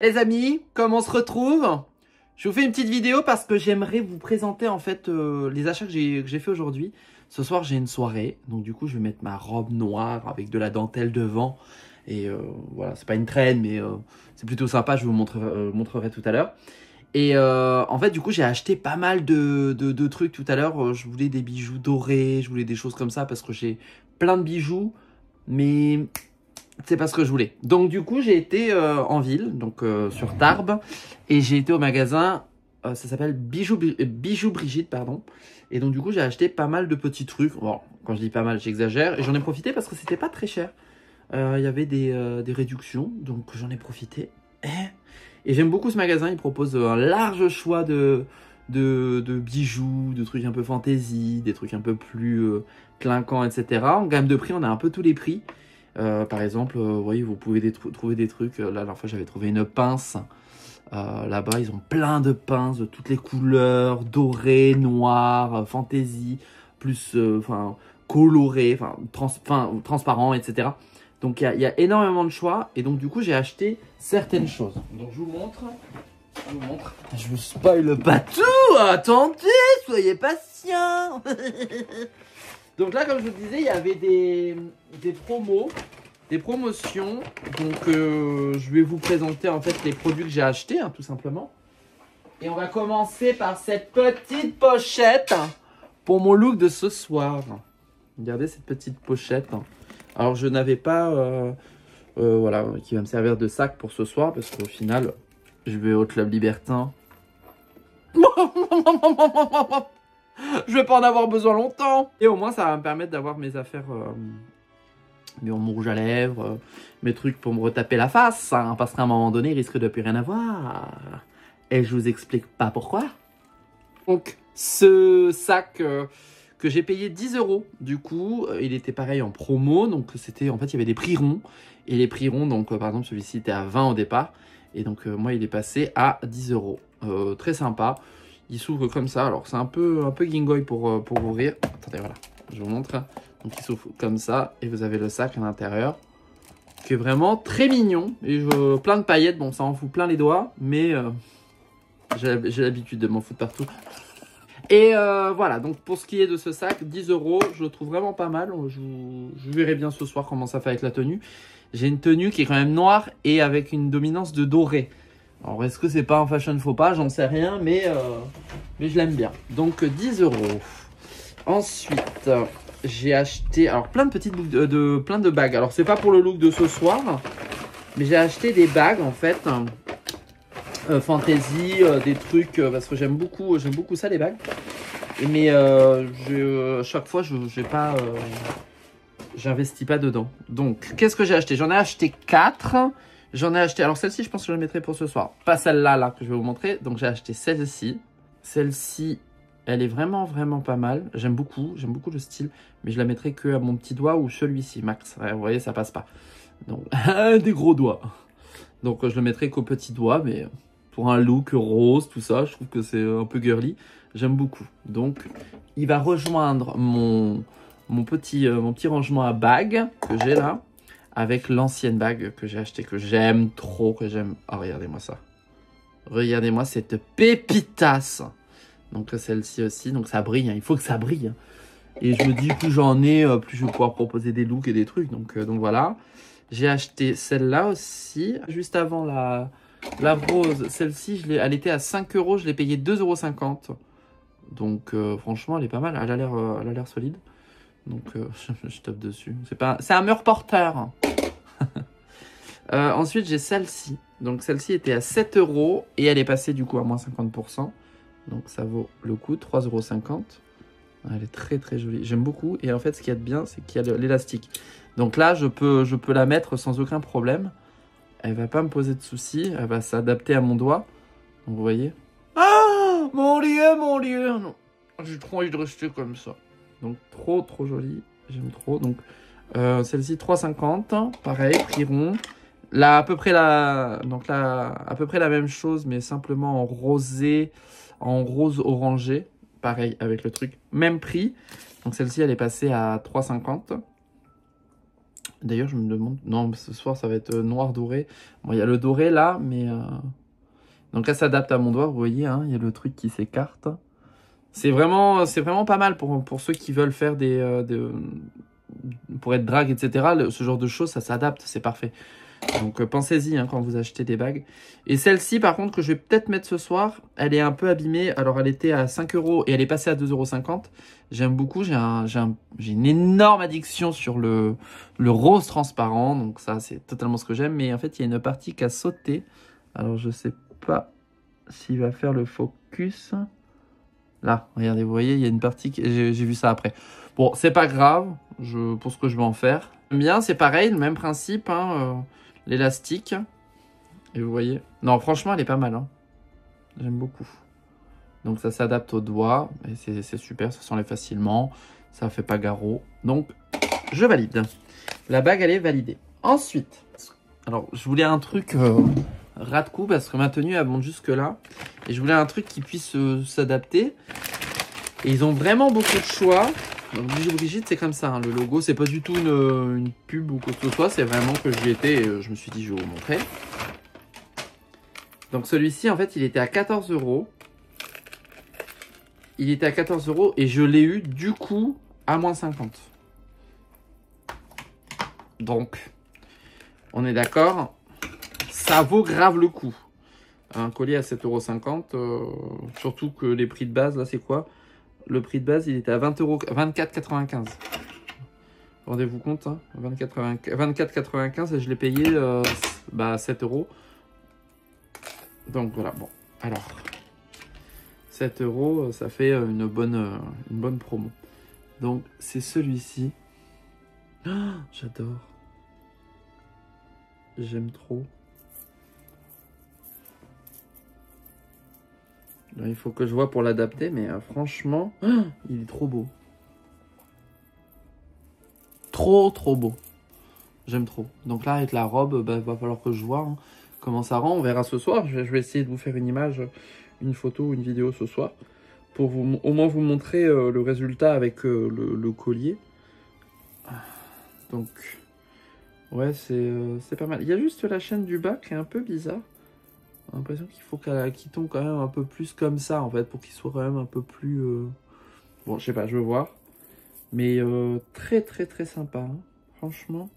Les amis, comme on se retrouve, je vous fais une petite vidéo parce que j'aimerais vous présenter en fait les achats que j'ai fait aujourd'hui. Ce soir j'ai une soirée, donc du coup je vais mettre ma robe noire avec de la dentelle devant. Et voilà, c'est pas une traîne mais c'est plutôt sympa, je vous montrerai tout à l'heure. Et en fait du coup j'ai acheté pas mal de trucs tout à l'heure. Je voulais des bijoux dorés, je voulais des choses comme ça parce que j'ai plein de bijoux. Mais c'est pas ce que je voulais. Donc du coup, j'ai été en ville, donc sur Tarbes, et j'ai été au magasin, ça s'appelle Bijoux Brigitte, pardon. Et donc du coup, j'ai acheté pas mal de petits trucs. Bon, quand je dis pas mal, j'exagère. Et j'en ai profité parce que c'était pas très cher. Il y avait des réductions, donc j'en ai profité. Et j'aime beaucoup ce magasin, il propose un large choix de bijoux, de trucs un peu fantasy, des trucs un peu plus clinquants, etc. En gamme de prix, on a un peu tous les prix. Par exemple, vous voyez, vous pouvez trouver des trucs. Là, la dernière fois, j'avais trouvé une pince. Là-bas, ils ont plein de pinces de toutes les couleurs, dorées, noires, fantasy, plus colorées, transparent, etc. Donc, il y a énormément de choix. Et donc, du coup, j'ai acheté certaines choses. Donc, je vous montre. Je vous spoil pas tout. Attendez, soyez patients. Donc là, comme je vous disais, il y avait des promos, des promotions. Donc je vais vous présenter en fait les produits que j'ai achetés, tout simplement. Et on va commencer par cette petite pochette pour mon look de ce soir. Regardez cette petite pochette. Alors je n'avais pas, voilà, qui va me servir de sac pour ce soir parce qu'au final, je vais au Club Libertin. Je vais pas en avoir besoin longtemps. Et au moins, ça va me permettre d'avoir mes affaires, mon rouge à lèvres, mes trucs pour me retaper la face. Parce qu'à un moment donné, il risque de plus rien avoir. Et je vous explique pas pourquoi. Donc, ce sac que j'ai payé 10 €, du coup, il était pareil en promo. Donc, c'était, en fait, il y avait des prix ronds. Et les prix ronds, donc, par exemple, celui-ci était à 20 au départ. Et donc, moi, il est passé à 10 €. Très sympa. Il s'ouvre comme ça. Alors, c'est un peu guingoy pour ouvrir. Attendez, voilà. Je vous montre. Donc, il s'ouvre comme ça. Et vous avez le sac à l'intérieur. Qui est vraiment très mignon. Et plein de paillettes. Bon, ça en fout plein les doigts. Mais j'ai l'habitude de m'en foutre partout. Et voilà. Donc, pour ce qui est de ce sac, 10 €. Je le trouve vraiment pas mal. Je verrai bien ce soir comment ça fait avec la tenue. J'ai une tenue qui est quand même noire et avec une dominance de doré. Alors, est-ce que c'est pas un fashion faux pas? J'en sais rien, mais je l'aime bien. Donc, 10 €. Ensuite, j'ai acheté alors plein de petites boucles plein de bagues. Alors, c'est pas pour le look de ce soir, mais j'ai acheté des bagues, en fait, fantasy, des trucs, parce que j'aime beaucoup ça, les bagues. Mais chaque fois, j'investis pas dedans. Donc, qu'est-ce que j'ai acheté? J'en ai acheté 4. J'en ai acheté, alors celle-ci, je pense que je la mettrai pour ce soir. Pas celle-là, là, que je vais vous montrer. Donc, j'ai acheté celle-ci. Celle-ci, elle est vraiment, vraiment pas mal. J'aime beaucoup le style. Mais je la mettrai que à mon petit doigt ou celui-ci, max. Ouais, vous voyez, ça passe pas. Donc, des gros doigts. Donc, je le mettrai qu'au petit doigt, mais pour un look rose, tout ça, je trouve que c'est un peu girly. J'aime beaucoup. Donc, il va rejoindre mon petit rangement à bagues que j'ai là. Avec l'ancienne bague que j'ai achetée, que j'aime trop, que j'aime. Oh, regardez-moi ça. Regardez-moi cette pépitasse. Donc celle-ci aussi, donc ça brille, il faut que ça brille. Et je me dis, plus j'en ai, plus je vais pouvoir proposer des looks et des trucs. Donc voilà. J'ai acheté celle-là aussi. Juste avant la rose, celle-ci, elle était à 5 €, je l'ai payé 2,50 €. Donc franchement, elle est pas mal, elle a l'air solide. Donc je tape dessus. C'est un mur porteur. Ensuite, j'ai celle-ci. Donc, celle-ci était à 7 € et elle est passée du coup à moins 50%. Donc, ça vaut le coup, 3,50 €. Elle est très très jolie. J'aime beaucoup. Et en fait, ce qu'il y a de bien, c'est qu'il y a l'élastique. Donc là, je peux la mettre sans aucun problème. Elle va pas me poser de soucis. Elle va s'adapter à mon doigt. Donc, vous voyez. Ah, mon Dieu. Non. J'ai trop envie de rester comme ça. Donc, trop trop jolie. J'aime trop. Donc, celle-ci, 3,50 €. Pareil, prix rond. Là, à peu près la même chose, mais simplement en rosé, en rose orangé. Pareil, avec le truc. Même prix. Donc, celle-ci, elle est passée à 3,50 €. D'ailleurs, je me demande... Non, ce soir, ça va être noir doré. Bon, il y a le doré là, mais... Donc là, ça s'adapte à mon doigt, vous voyez, hein, il y a le truc qui s'écarte. C'est vraiment pas mal pour ceux qui veulent faire pour être drague, etc. Ce genre de choses, ça s'adapte, c'est parfait. Donc pensez-y hein, quand vous achetez des bagues. Et celle-ci, par contre, que je vais peut-être mettre ce soir, elle est un peu abîmée. Alors, elle était à 5 € et elle est passée à 2,50 €. J'aime beaucoup. J'ai une énorme addiction sur le rose transparent. Donc ça, c'est totalement ce que j'aime. Mais en fait, il y a une partie qui a sauté. Alors, je sais pas s'il va faire le focus. Là, regardez, vous voyez, il y a une partie, j'ai vu ça après. Bon, c'est pas grave, pour ce que je vais en faire. J'aime bien, c'est pareil, le même principe, hein, l'élastique. Et vous voyez. Non, franchement, elle est pas mal, hein. J'aime beaucoup. Donc ça s'adapte au doigt, et c'est super, ça s'enlève facilement, ça fait pas garrot. Donc, je valide. La bague, elle est validée. Ensuite, alors, je voulais un truc ras de cou, parce que ma tenue, elle monte jusque là. Et je voulais un truc qui puisse s'adapter. Et ils ont vraiment beaucoup de choix. Donc Bijou Brigitte, c'est comme ça. Hein. Le logo, c'est pas du tout une pub ou quoi que ce soit. C'est vraiment que j'y étais et je me suis dit, je vais vous montrer. Donc celui-ci, en fait, il était à 14 €. Il était à 14 € et je l'ai eu du coup à moins 50. Donc, on est d'accord. Ça vaut grave le coup. Un collier à 7,50 €. Surtout que les prix de base, là, c'est quoi? Le prix de base, il était à 24,95 €. Rendez-vous compte, hein, 24,95 € et je l'ai payé 7 €. Donc voilà, bon. Alors, 7 €, ça fait une bonne promo. Donc, c'est celui-ci. Oh, j'adore. J'aime trop. Là, il faut que je vois pour l'adapter, mais franchement, il est trop beau. Trop beau. J'aime trop. Donc là, avec la robe, va falloir que je vois hein, comment ça rend. On verra ce soir. Je vais essayer de vous faire une image, une photo ou une vidéo ce soir. Pour au moins vous montrer le résultat avec le collier. Donc, ouais, c'est pas mal. Il y a juste la chaîne du bas qui est un peu bizarre. J'ai l'impression qu'il faut qu'il tombe quand même un peu plus comme ça, en fait, pour qu'il soit quand même un peu plus... Bon, je sais pas, je veux voir. Mais très sympa. Hein. Franchement,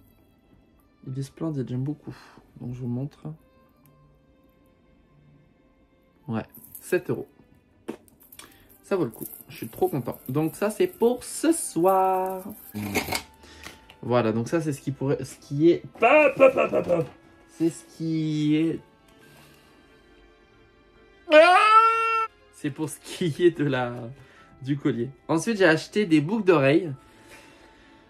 il est splendide, j'aime beaucoup. Donc, je vous montre. Ouais, 7 €. Ça vaut le coup. Je suis trop content. Donc, ça, c'est pour ce soir. Voilà, donc ça, c'est ce qui est... C'est ce qui est... C'est pour ce qui est du collier. Ensuite, j'ai acheté des boucles d'oreilles.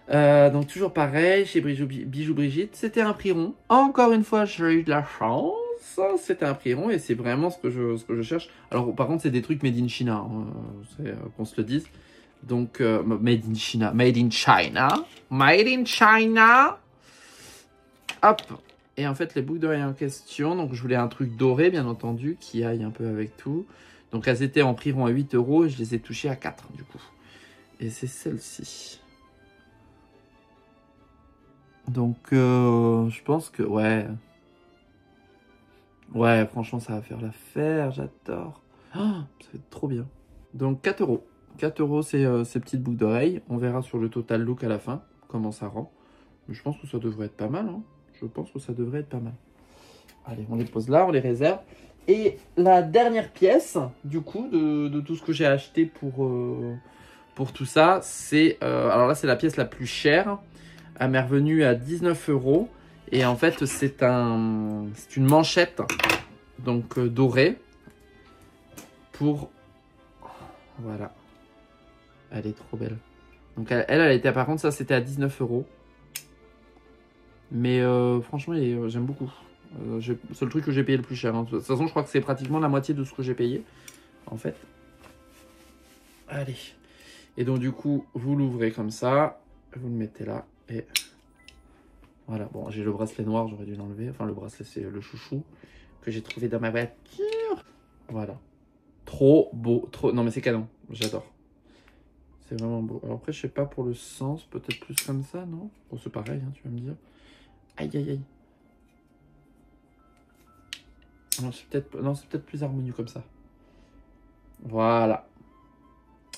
Donc toujours pareil, chez Bijou Brigitte. C'était un prix rond. Encore une fois, j'ai eu de la chance. C'était un prix rond et c'est vraiment ce que je cherche. Alors par contre, c'est des trucs made in China. Hein, qu'on se le dise. Donc, made in China. Made in China. Made in China. Hop. Et en fait, les boucles d'oreilles en question, donc je voulais un truc doré, bien entendu, qui aille un peu avec tout. Donc elles étaient en prix rond à 8 € et je les ai touchées à 4 du coup. Et c'est celle-ci. Donc je pense que, ouais. Ouais, franchement, ça va faire l'affaire, j'adore. Oh, ça va être trop bien. Donc 4 €. 4 € ces petites boucles d'oreilles. On verra sur le total look à la fin, comment ça rend. Mais je pense que ça devrait être pas mal, hein. Je pense que ça devrait être pas mal. Allez, on les pose là, on les réserve. Et la dernière pièce, du coup, de tout ce que j'ai acheté pour tout ça, c'est... alors là, c'est la pièce la plus chère. Elle m'est revenue à 19 €. Et en fait, c'est une manchette, donc dorée, pour... Voilà. Elle est trop belle. Donc elle était, par contre, ça, c'était à 19 €. Mais franchement, j'aime beaucoup. C'est le truc que j'ai payé le plus cher. Hein. De toute façon, je crois que c'est pratiquement la moitié de ce que j'ai payé, en fait. Allez. Et donc, du coup, vous l'ouvrez comme ça. Vous le mettez là. Et voilà. Bon, j'ai le bracelet noir, j'aurais dû l'enlever. Enfin, le bracelet, c'est le chouchou que j'ai trouvé dans ma voiture. Voilà. Trop beau. Trop... Non, mais c'est canon. J'adore. C'est vraiment beau. Alors après, je sais pas pour le sens, peut-être plus comme ça, non? Bon, c'est pareil, hein, tu vas me dire. Aïe, aïe, aïe. Non, c'est peut-être plus harmonieux comme ça. Voilà.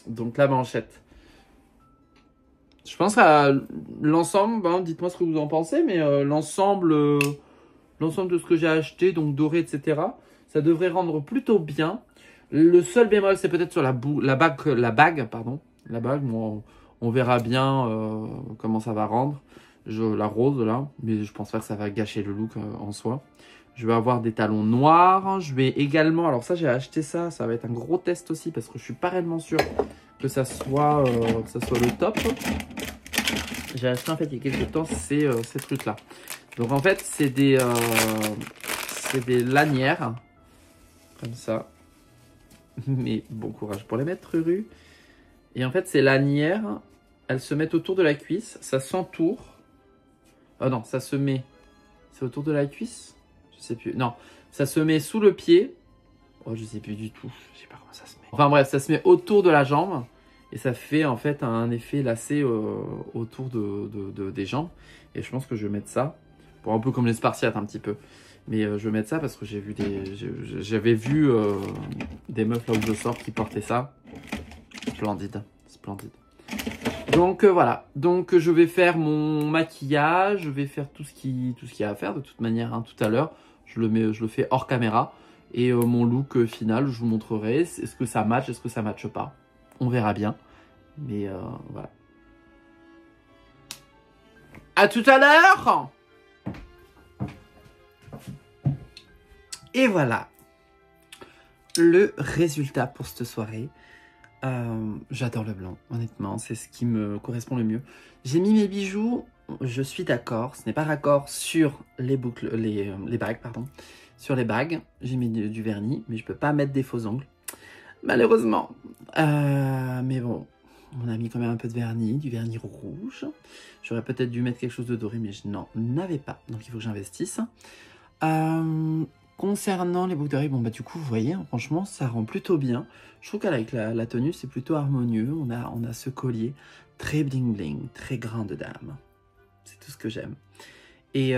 Donc la manchette. Je pense à l'ensemble, hein, dites-moi ce que vous en pensez, mais l'ensemble de ce que j'ai acheté, donc doré, etc., ça devrait rendre plutôt bien. Le seul bémol, c'est peut-être sur la bague, pardon. La bague, bon, on verra bien comment ça va rendre. La rose, là, mais je pense pas que ça va gâcher le look en soi. Je vais avoir des talons noirs. Je vais également, alors ça, j'ai acheté ça. Ça va être un gros test aussi parce que je suis pas réellement sûr que ça soit le top. J'ai acheté en fait il y a quelques temps ces trucs-là. Donc en fait, c'est des lanières. Comme ça. Mais bon courage pour les mettre, Ruru. Et en fait, ces lanières, elles se mettent autour de la cuisse. Ça s'entoure. Oh non, ça se met... C'est autour de la cuisse? Je sais plus. Non, ça se met sous le pied. Oh, je sais plus du tout. Je sais pas comment ça se met. Enfin bref, ça se met autour de la jambe. Et ça fait en fait un effet lacé autour des jambes. Et je pense que je vais mettre ça. Bon, un peu comme les Spartiates un petit peu. Mais je vais mettre ça parce que j'avais vu des meufs là où je sors qui portaient ça. Splendide, splendide. Donc voilà, donc je vais faire mon maquillage, je vais faire tout ce qu'il y a à faire de toute manière, hein, tout à l'heure. Je le fais hors caméra. Et mon look final, je vous montrerai. Est-ce que ça match, est-ce que ça matche pas? On verra bien. Mais voilà. À tout à l'heure! Et voilà. Le résultat pour cette soirée. J'adore le blanc, honnêtement. C'est ce qui me correspond le mieux. J'ai mis mes bijoux. Je suis d'accord. Ce n'est pas raccord sur les boucles, les bagues, pardon. Sur les bagues, j'ai mis du vernis, mais je peux pas mettre des faux ongles. Malheureusement. Mais bon, on a mis quand même un peu de vernis, du vernis rouge. J'aurais peut-être dû mettre quelque chose de doré, mais je n'en avais pas. Donc il faut que j'investisse. Concernant les boucles d'oreilles, bon bah du coup, vous voyez, hein, franchement, ça rend plutôt bien. Je trouve qu'avec la tenue, c'est plutôt harmonieux. On a ce collier très bling bling, très grande dame. C'est tout ce que j'aime. Et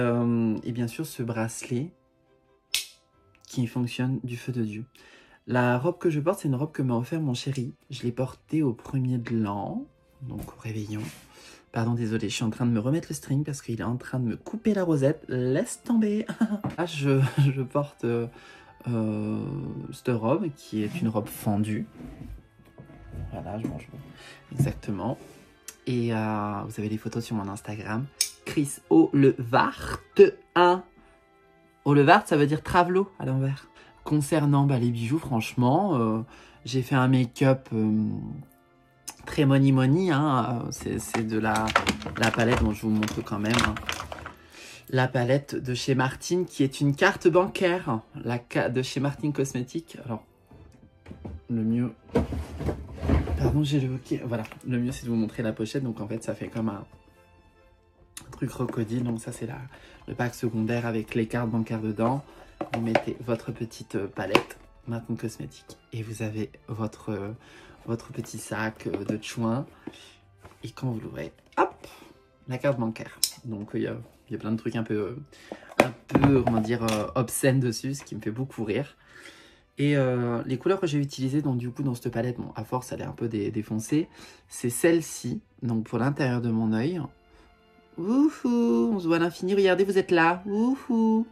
bien sûr, ce bracelet qui fonctionne du feu de Dieu. La robe que je porte, c'est une robe que m'a offert mon chéri. Je l'ai portée au 1er de l'an, donc au réveillon. Pardon, désolé, je suis en train de me remettre le string parce qu'il est en train de me couper la rosette. Laisse tomber. Là, je porte cette robe qui est une robe fendue. Voilà, je mange exactement. Et vous avez les photos sur mon Instagram. Chris Olevart 1. Olevart, ça veut dire travelo à l'envers. Concernant les bijoux, franchement, j'ai fait un make-up très money, hein. C'est de la palette dont je vous montre quand même. Hein. La palette de chez Martine qui est une carte bancaire. De chez Martine Cosmétiques. Alors, le mieux... Pardon, j'ai le hockey. Voilà, le mieux c'est de vous montrer la pochette. Donc en fait, ça fait comme un truc crocodile. Donc ça, c'est le pack secondaire avec les cartes bancaires dedans. Vous mettez votre petite palette Martine Cosmétiques et vous avez votre petit sac de chouin. Et quand vous l'ouvrez, hop, la carte bancaire. Donc il y a plein de trucs un peu comment dire, obscènes dessus, ce qui me fait beaucoup rire. Et les couleurs que j'ai utilisées donc du coup dans cette palette, bon à force elle est un peu défoncée, c'est celle-ci, donc pour l'intérieur de mon œil. Wouhou, on se voit à l'infini, regardez, vous êtes là, wouhou.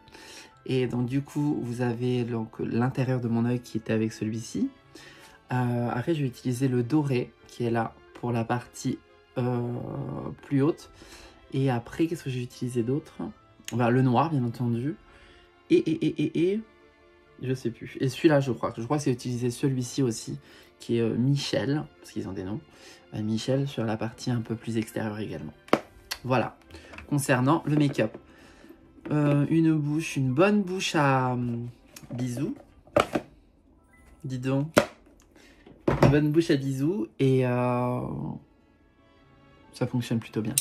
Et donc du coup, vous avez l'intérieur de mon œil qui était avec celui-ci. Après, je vais utiliser le doré qui est là pour la partie plus haute. Et après, qu'est-ce que j'ai utilisé d'autre? Le noir, bien entendu. Et je sais plus. Et celui-là, je crois que c'est utiliser celui-ci aussi, qui est Michel, parce qu'ils ont des noms. Michel sur la partie un peu plus extérieure également. Voilà. Concernant le make-up. Une bonne bouche à bisous. Dis donc. Une bonne bouche à bisous et ça fonctionne plutôt bien.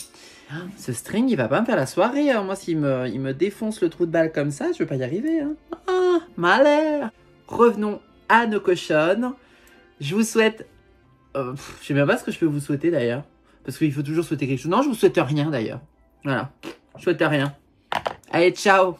Ce string, il va pas me faire la soirée. Hein. Moi, s'il me défonce le trou de balle comme ça, je vais pas y arriver. Hein. Malheur. Revenons à nos cochonnes. Je vous souhaite Je sais même pas ce que je peux vous souhaiter d'ailleurs. Parce qu'il faut toujours souhaiter quelque chose. Non, je vous souhaite rien d'ailleurs. Voilà. Je souhaite rien. Allez, ciao.